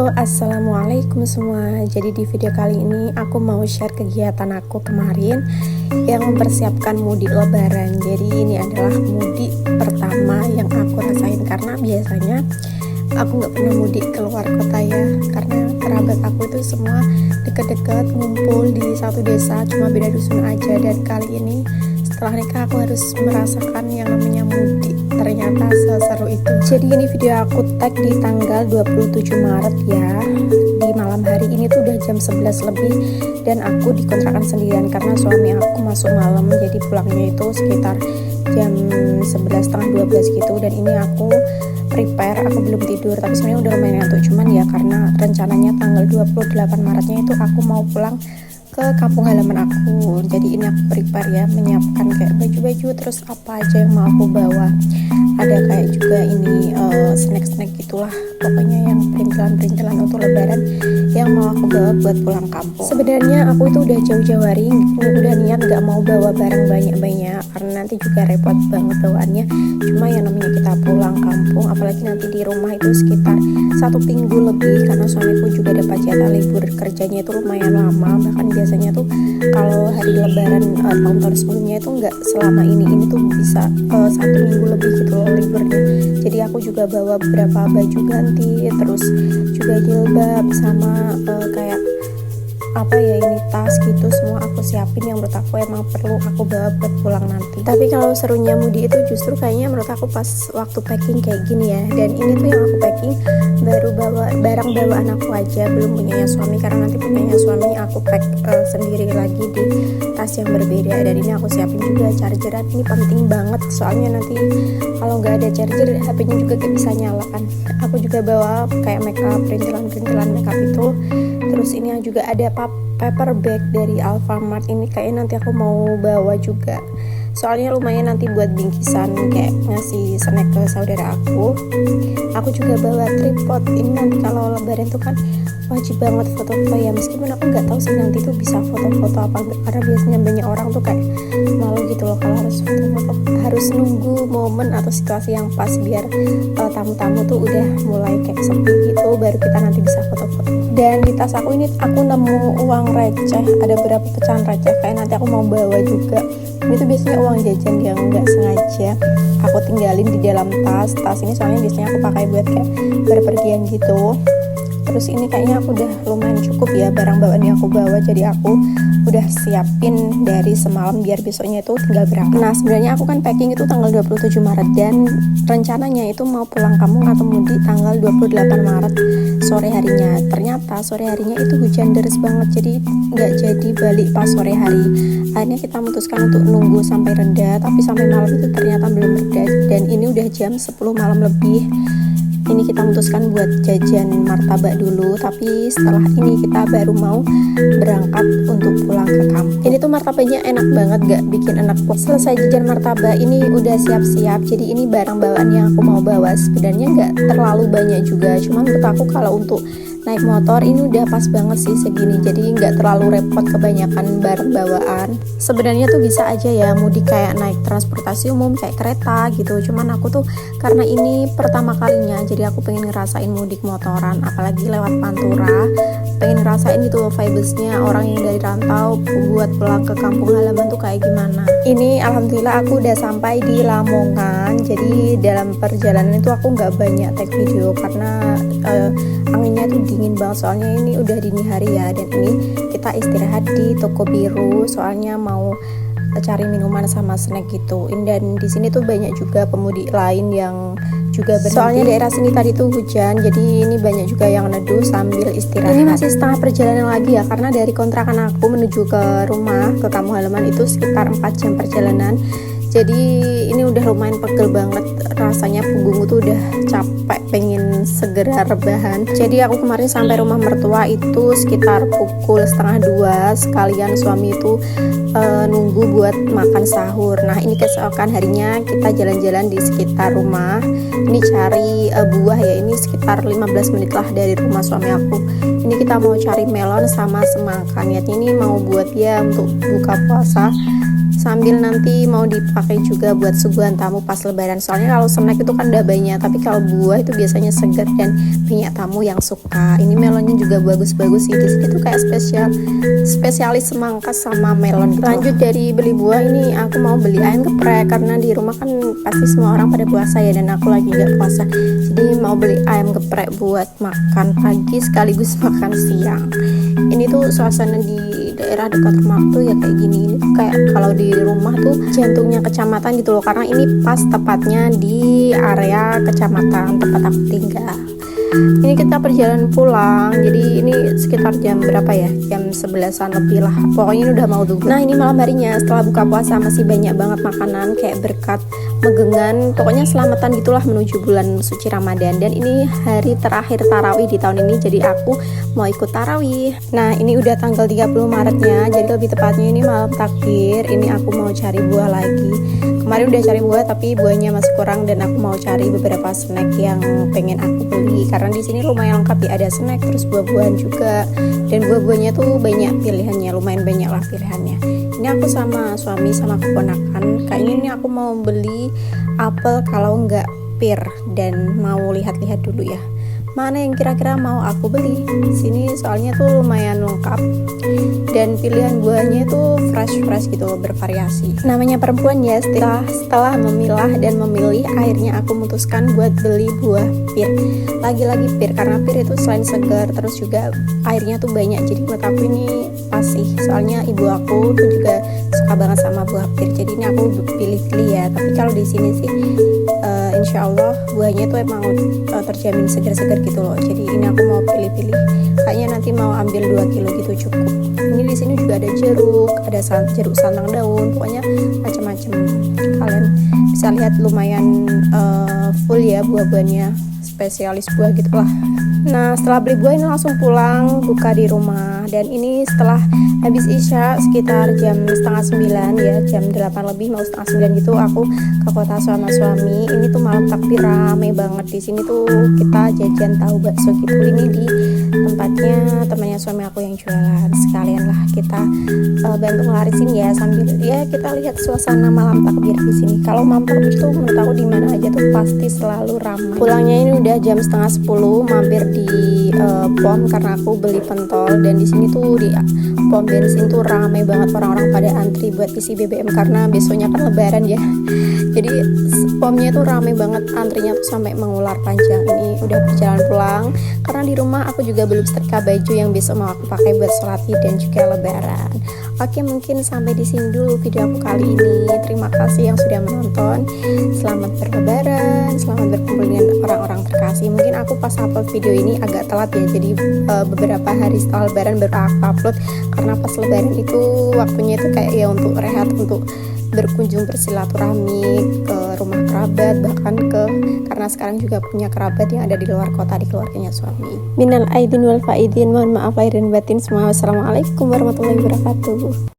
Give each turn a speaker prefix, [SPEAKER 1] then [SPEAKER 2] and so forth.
[SPEAKER 1] Halo, assalamualaikum semua. Jadi di video kali ini aku mau share kegiatan aku kemarin yang mempersiapkan mudik lebaran. Jadi ini adalah mudik pertama yang aku rasain, karena biasanya aku nggak pernah mudik keluar kota ya, karena kerabat aku itu semua deket-deket ngumpul di satu desa, cuma beda dusun aja. Dan kali ini setelah nikah aku harus merasakan yang namanya mudik. Ternyata seseru itu. Jadi ini video aku tag di tanggal 27 Maret ya. Di malam hari ini tuh udah jam 11 lebih dan aku dikontrakan sendirian karena suami aku masuk malam, jadi pulangnya itu sekitar jam 11:30-12 gitu. Dan ini aku prepare, aku belum tidur tapi sebenarnya udah lumayan ngantuk, cuman ya karena rencananya tanggal 28 Maretnya itu aku mau pulang ke kampung halaman aku. Jadi ini aku prepare ya, menyiapkan kayak baju-baju, terus apa aja yang mau aku bawa. Ada kayak juga ini snack-snack gitulah, pokoknya yang perintilan-perintilan untuk lebaran yang mau aku bawa buat pulang kampung. Sebenarnya aku itu udah jauh-jauh hari udah niat gak mau bawa barang banyak-banyak karena nanti juga repot banget bawaannya. Cuma yang namanya kita pulang kampung, apalagi nanti di rumah itu sekitar 1 minggu lebih, karena suamiku juga dapat jatah libur kerjanya itu lumayan lama. Bahkan biasanya tuh kalau hari lebaran tahun-tahun sebelumnya itu nggak selama ini tuh bisa 1 minggu lebih gitu loh liburnya. Jadi aku juga bawa beberapa baju ganti, terus juga jilbab sama kayak apa ya, ini tas gitu, semua aku siapin yang menurut aku emang perlu aku bawa buat pulang nanti. Tapi kalau serunya mudik itu justru kayaknya menurut aku pas waktu packing kayak gini ya. Dan ini tuh yang aku packing baru bawa barang bawaan aku aja, belum punyanya suami, karena nanti punyanya suami aku pack sendiri lagi di tas yang berbeda. Dan ini aku siapin juga chargeran, ini penting banget soalnya nanti kalau nggak ada charger HP-nya juga gak bisa nyala kan. Aku juga bawa kayak makeup, perintilan makeup itu. Terus ini juga ada paper bag dari Alfamart, ini kayaknya nanti aku mau bawa juga, soalnya lumayan nanti buat bingkisan kayak ngasih snack ke saudara aku. Aku juga bawa tripod, ini nanti kalau lebaran tuh kan wajib banget foto-foto ya, meskipun aku nggak tahu sih nanti tuh bisa foto-foto apa enggak, karena biasanya banyak orang tuh kayak malu gitu loh kalau harus foto-foto, harus nunggu momen atau situasi yang pas biar tamu-tamu tuh udah mulai kayak sepi gitu baru kita nanti bisa foto-foto. Dan di tas aku ini aku nemu uang receh, ada beberapa pecahan receh kayak nanti aku mau bawa juga. Ini tuh biasanya uang jajan yang nggak sengaja aku tinggalin di dalam tas ini, soalnya biasanya aku pakai buat kayak berpergian gitu. Terus ini kayaknya aku udah lumayan cukup ya barang bawaan yang aku bawa, jadi aku udah siapin dari semalam biar besoknya itu tinggal berangkat. Nah sebenarnya aku kan packing itu tanggal 27 Maret dan rencananya itu mau pulang kampung atau mudik tanggal 28 Maret sore harinya. Ternyata sore harinya itu hujan deras banget, jadi nggak jadi balik pas sore hari. Akhirnya kita memutuskan untuk nunggu sampai reda, tapi sampai malam itu ternyata belum reda. Dan ini udah jam 10 malam lebih. Ini kita memutuskan buat jajan martabak dulu, tapi setelah ini kita baru mau berangkat untuk pulang ke kampung. Ini tuh martabaknya enak banget, gak bikin enak. Selesai jajan martabak ini udah siap-siap, jadi ini barang bawaan yang aku mau bawa sebenarnya gak terlalu banyak juga, cuman menurut aku kalau untuk naik motor ini udah pas banget sih segini, jadi nggak terlalu repot kebanyakan barang bawaan. Sebenarnya tuh bisa aja ya mudik kayak naik transportasi umum kayak kereta gitu, cuman aku tuh karena ini pertama kalinya jadi aku pengen ngerasain mudik motoran, apalagi lewat Pantura, pengen ngerasain gitu vibes-nya orang yang dari rantau buat pulang ke kampung halaman tuh kayak gimana. Ini alhamdulillah aku udah sampai di Lamongan, jadi dalam perjalanan itu aku nggak banyak take video karena anginnya tuh dingin banget, soalnya ini udah dini hari ya. Dan ini kita istirahat di toko biru soalnya mau cari minuman sama snack gitu. Dan di sini tuh banyak juga pemudik lain yang juga berhenti. Soalnya daerah sini tadi tuh hujan, jadi ini banyak juga yang neduh sambil istirahat. Ini masih setengah perjalanan lagi ya, karena dari kontrakan aku menuju ke rumah ke kampung halaman itu sekitar 4 jam perjalanan. Jadi ini udah lumayan pegel banget, rasanya punggungku tuh udah capek, pengen segera rebahan. Jadi aku kemarin sampai rumah mertua itu sekitar pukul 1:30, sekalian suami itu nunggu buat makan sahur. Nah ini keesokan harinya kita jalan-jalan di sekitar rumah, ini cari buah ya, ini sekitar 15 menit lah dari rumah suami aku. Ini kita mau cari melon sama semangka, niatnya ini mau buat ya untuk buka puasa sambil nanti mau dipakai juga buat suguhan tamu pas lebaran. Soalnya kalau snack itu kan udah banyak, tapi kalau buah itu biasanya segar dan banyak tamu yang suka. Ini melonnya juga bagus-bagus sih. Di sini tuh kayak spesialis semangka sama melon gitu. Lanjut dari beli buah, ini aku mau beli ayam geprek karena di rumah kan pasti semua orang pada puasa ya, dan aku lagi nggak puasa. Jadi mau beli ayam geprek buat makan pagi sekaligus makan siang. Ini tuh suasana di daerah dekat rumah tuh ya kayak gini. Ini tuh kayak kalau di rumah tuh jantungnya kecamatan gitu loh, karena ini pas tepatnya di area kecamatan tempat aku tinggal. Ini kita perjalanan pulang, jadi ini sekitar jam berapa ya, jam 11-an lebih lah, pokoknya ini udah mau duhur. Nah ini malam harinya setelah buka puasa masih banyak banget makanan kayak berkat megengan, pokoknya selamatan gitulah menuju bulan suci Ramadan. Dan ini hari terakhir tarawih di tahun ini, jadi aku mau ikut tarawih. Nah ini udah tanggal 30 Maretnya, jadi lebih tepatnya ini malam takbir. Ini aku mau cari buah lagi. Kemarin udah cari buah tapi buahnya masih kurang, dan aku mau cari beberapa snack yang pengen aku beli karena di sini lumayan lengkap ya, ada snack terus buah-buahan juga, dan buah-buahnya tuh banyak pilihannya, lumayan banyak lah pilihannya. Ini aku sama suami sama keponakan, kayaknya ini aku mau beli apel kalau nggak pir, dan mau lihat-lihat dulu ya mana yang kira-kira mau aku beli. Sini soalnya tuh lumayan lengkap dan pilihan buahnya tuh fresh gitu loh, bervariasi. Namanya perempuan ya, setelah memilah dan memilih, akhirnya aku memutuskan buat beli buah pir. Lagi-lagi pir, karena pir itu selain segar terus juga airnya tuh banyak, jadi buat aku ini pas sih. Soalnya ibu aku tuh juga suka banget sama buah pir, jadi ini aku pilih-pilih ya. Tapi kalau di sini sih insya Allah buahnya tuh emang terjamin segar-segar gitu loh. Jadi ini aku mau pilih-pilih, kayaknya nanti mau ambil 2 kilo gitu cukup. Ini di sini juga ada jeruk, ada jeruk santang daun, pokoknya macam-macam. Kalian bisa lihat lumayan full ya buah-buahnya, spesialis buah gitulah. Nah setelah beli buah ini langsung pulang buka di rumah, dan ini setelah habis isya sekitar jam 8:30 ya, jam 8 lebih mau 8:30 gitu aku ke kota sama suami. Ini tuh malam takbir rame banget di sini tuh, kita jajan tahu bakso gitu. Ini di tempatnya temannya suami aku yang jualan, sekalian lah kita bantu ngelarisin ya, sambil ya kita lihat suasana malam takbir di sini. Kalau malam takbir tuh menurut aku di mana aja tuh pasti selalu ramai. Pulangnya ini udah jam 9:30, mampir di pom karena aku beli pentol, dan di sini tuh di pom bensin tuh ramai banget, orang-orang pada antri buat isi BBM karena besoknya kan lebaran ya. Jadi pomnya tuh ramai banget, antrinya tuh sampai mengular panjang. Ini udah perjalanan pulang karena di rumah aku juga belum setrika baju yang besok mau aku pakai buat sholat Id dan juga lebaran. Oke, mungkin sampai di sini dulu video aku kali ini. Terima kasih yang sudah menonton. Selamat berlebaran, selamat berkumpul dengan orang-orang terkasih. Mungkin aku pas upload video ini agak telat ya, jadi beberapa hari setelah lebaran baru aku upload, karena pas lebaran itu waktunya itu kayak ya untuk rehat, untuk berkunjung bersilaturahmi ke rumah kerabat, bahkan karena sekarang juga punya kerabat yang ada di luar kota, di keluarganya suami. Minal aidin wal faidin, mohon maaf lahir dan batin semua. Wassalamualaikum warahmatullahi wabarakatuh.